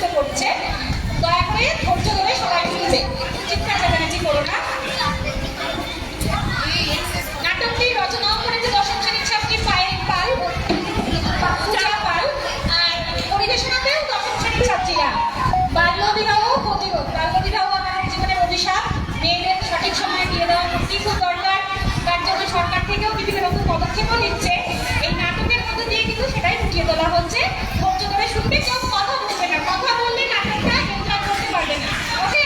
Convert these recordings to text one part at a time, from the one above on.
নৃত্য করছে, দয়া করে ধৈর্য ধরে সবাই শুনবে, চিৎকার চেঁচামেচি করো না। নাটকটি রচনাও করেছে দশম শ্রেণীর ছাত্রী পায়েল পাল, পূজা পাল, আর পরিবেশনাতেও দশম শ্রেণীর ছাত্রীরা। বাল্যবিবাহ প্রতিরোধ, বাল্যবিবাহ আমাদের জীবনের অভিশাপ, মেয়েদের সঠিক সময়ে বিয়ে দেওয়া সত্যি খুব দরকার, তার জন্য সরকার থেকেও বিভিন্ন রকম পদক্ষেপও নিচ্ছে। এই নাটকের মধ্যে দিয়ে কিন্তু সেটাই ফুটিয়ে তোলা হচ্ছে। ধৈর্য ধরে শুনবে, কেউ কথা বলবে না, কথা বললে নাটকটা এনজয় করতে পারবে না। ওকে।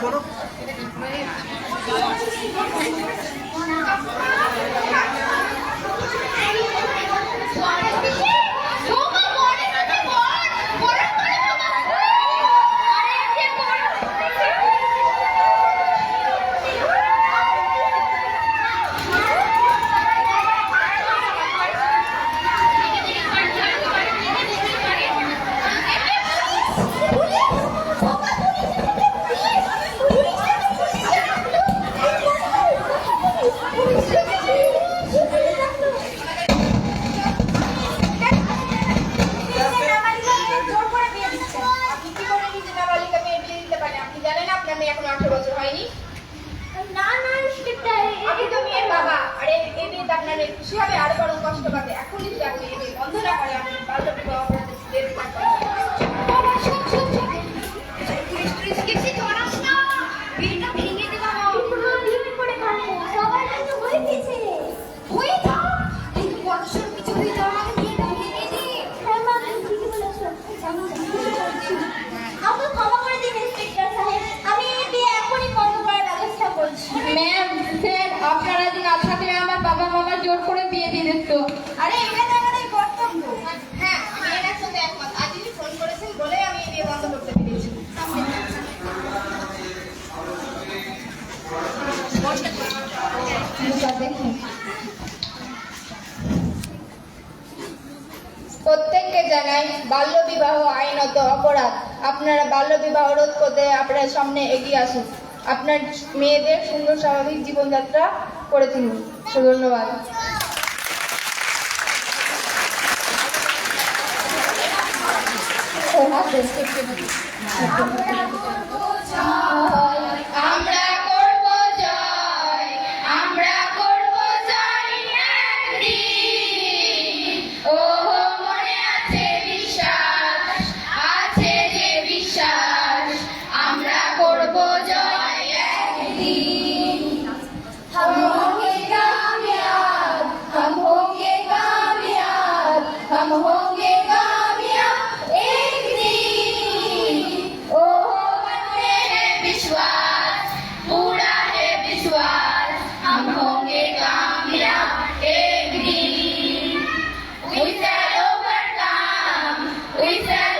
বলো। খুশি হবে আরো বড় কষ্ট পাবে। এখনই যদি আপনি এই বন্ধ না করে আপনি বাল্য বিবাহ অপরাধের গ্রেফতার করেন। ম্যাম স্যার আপনারা যদি না থাকলে আমার বাবা মামা জোর করে বিয়ে দিয়ে দিত। আরে এটা তো আমাদের কর্তব্য। হ্যাঁ, আমি এর সাথে একমত। আজই ফোন করেছেন বলে আমি এই বিয়ে বন্ধ করতে পেরেছি। প্রত্যেককে জানাই বাল্য বিবাহ আইনত অপরাধ। আপনারা বাল্য বিবাহ রোধ করতে আপনার সামনে এগিয়ে আসুন। আপনার মেয়েদের সুন্দর স্বাভাবিক জীবনযাত্রা করে তুলুন। ধন্যবাদ। আমরা করব জয়, আমরা করব জয় একদিন। ও মনে আছে বিশ্বাস, আছে যে বিশ্বাস, আমরা করব জয় একদিন। हम होंगे कामयाब, हम होंगे कामयाब, हम होंगे कामयाब एक दिन। ओ मन में है विश्वास, पूरा है विश्वास, हम होंगे कामयाब एक दिन। We shall overcome, we shall